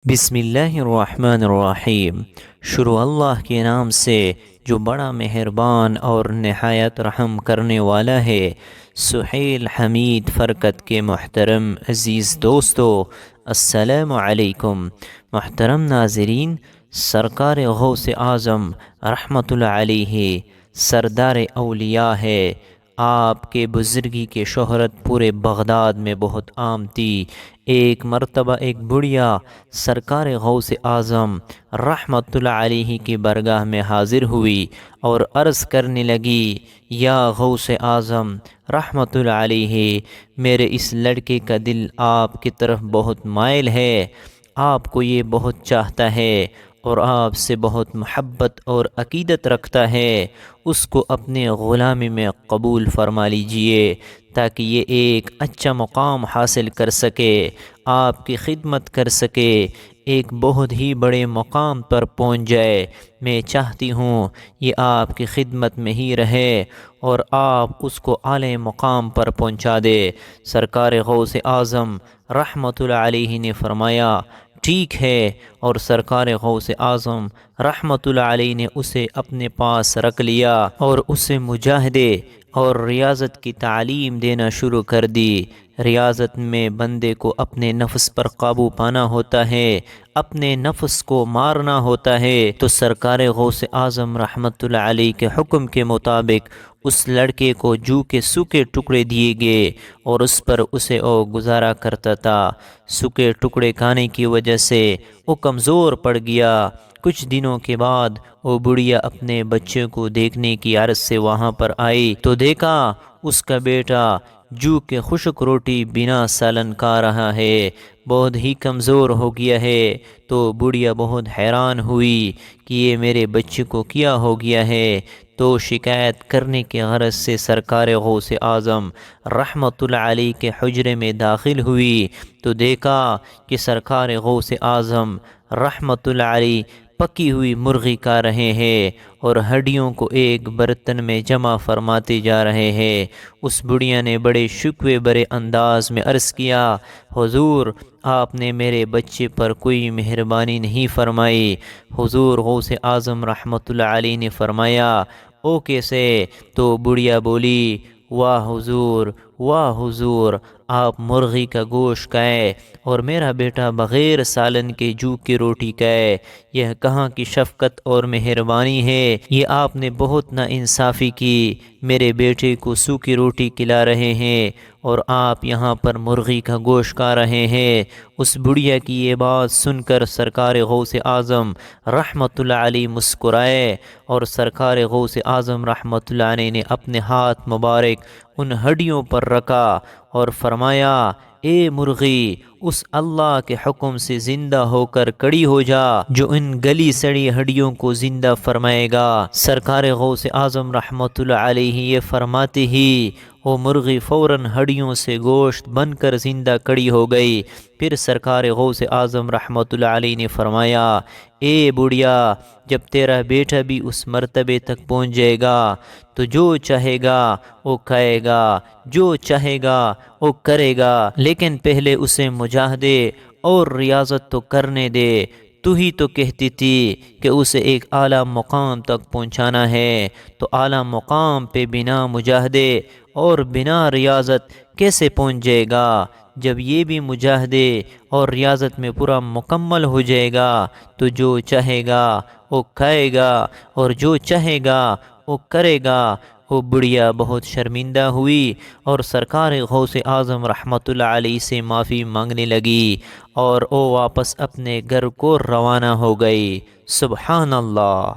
بسم اللہ الرحمن الرحیم۔ شروع اللہ کے نام سے جو بڑا مہربان اور نہایت رحم کرنے والا ہے۔ سہیل حمید فرقت کے محترم عزیز دوستو، السلام علیکم۔ محترم ناظرین، سرکار غوث اعظم رحمۃ اللہ علیہ سردار اولیاء ہے۔ آپ کے بزرگی کی شہرت پورے بغداد میں بہت عام تھی۔ ایک مرتبہ ایک بڑھیا سرکار غوث اعظم رحمۃ اللہ علیہ کی برگاہ میں حاضر ہوئی اور عرض کرنے لگی، یا غوث اعظم رحمۃ اللہ علیہ، میرے اس لڑکے کا دل آپ کی طرف بہت مائل ہے، آپ کو یہ بہت چاہتا ہے اور آپ سے بہت محبت اور عقیدت رکھتا ہے، اس کو اپنے غلامی میں قبول فرما لیجئے تاکہ یہ ایک اچھا مقام حاصل کر سکے، آپ کی خدمت کر سکے، ایک بہت ہی بڑے مقام پر پہنچ جائے۔ میں چاہتی ہوں یہ آپ کی خدمت میں ہی رہے اور آپ اس کو اعلی مقام پر پہنچا دے۔ سرکار غوث اعظم رحمۃ اللہ علیہ نے فرمایا، ٹھیک ہے، اور سرکار غوث اعظم رحمۃ اللہ علیہ نے اسے اپنے پاس رکھ لیا اور اسے مجاہدے اور ریاضت کی تعلیم دینا شروع کر دی۔ ریاضت میں بندے کو اپنے نفس پر قابو پانا ہوتا ہے، اپنے نفس کو مارنا ہوتا ہے، تو سرکار غوث اعظم رحمۃ اللہ علیہ کے حکم کے مطابق اس لڑکے کو جو کے سوکھے ٹکڑے دیے گئے اور اس پر اسے گزارا کرتا تھا۔ سوکھے ٹکڑے کھانے کی وجہ سے وہ کمزور پڑ گیا۔ کچھ دنوں کے بعد وہ بڑھیا اپنے بچے کو دیکھنے کی عرض سے وہاں پر آئی تو دیکھا اس کا بیٹا جو کہ خشک روٹی بنا سالن کھا رہا ہے، بہت ہی کمزور ہو گیا ہے۔ تو بڑھیا بہت حیران ہوئی کہ یہ میرے بچے کو کیا ہو گیا ہے، تو شکایت کرنے کے غرض سے سرکار غوث اعظم رحمۃ اللہ علیہ کے حجرے میں داخل ہوئی تو دیکھا کہ سرکار غوث اعظم رحمۃ اللہ علیہ پکی ہوئی مرغی کھا رہے ہیں اور ہڈیوں کو ایک برتن میں جمع فرماتے جا رہے ہیں۔ اس بڑھیا نے بڑے شکوے برے انداز میں عرض کیا، حضور آپ نے میرے بچے پر کوئی مہربانی نہیں فرمائی۔ حضور غوث اعظم رحمۃ اللہ علیہ نے فرمایا، او کیسے؟ تو بڑھیا بولی، واہ حضور، واہ حضور، آپ مرغی کا گوشت کھائے اور میرا بیٹا بغیر سالن کے جو کی روٹی کھائے، یہ کہاں کی شفقت اور مہربانی ہے؟ یہ آپ نے بہت ناانصافی کی، میرے بیٹے کو سوکھی روٹی کھلا رہے ہیں اور آپ یہاں پر مرغی کا گوشت کھا رہے ہیں۔ اس بڑھیا کی یہ بات سن کر سرکار غوث اعظم رحمۃ اللہ علیہ مسکرائے اور سرکار غوث اعظم رحمۃ اللہ علیہ نے اپنے ہاتھ مبارک ان ہڈیوں پر رکھا اور فرمایا، اے مرغی، اس اللہ کے حکم سے زندہ ہو کر کڑی ہو جا جو ان گلی سڑی ہڈیوں کو زندہ فرمائے گا۔ سرکار غوث اعظم رحمۃ اللہ علیہ یہ فرماتے ہی وہ مرغی فوراً ہڈیوں سے گوشت بن کر زندہ کڑی ہو گئی۔ پھر سرکار غوث اعظم رحمۃ اللہ علیہ نے فرمایا، اے بڑھیا، جب تیرا بیٹا بھی اس مرتبے تک پہنچ جائے گا تو جو چاہے گا وہ کھائے گا، جو چاہے گا وہ کرے گا، لیکن پہلے اسے مجاہدے اور ریاضت تو کرنے دے۔ تو ہی تو کہتی تھی کہ اسے ایک اعلیٰ مقام تک پہنچانا ہے، تو اعلیٰ مقام پہ بنا مجاہدے اور بنا ریاضت کیسے پہنچ جائے گا؟ جب یہ بھی مجاہدے اور ریاضت میں پورا مکمل ہو جائے گا تو جو چاہے گا وہ کھائے گا اور جو چاہے گا وہ کرے گا۔ وہ بڑھیا بہت شرمندہ ہوئی اور سرکار غوث اعظم رحمۃ اللہ علیہ سے معافی مانگنے لگی اور وہ واپس اپنے گھر کو روانہ ہو گئی۔ سبحان اللہ۔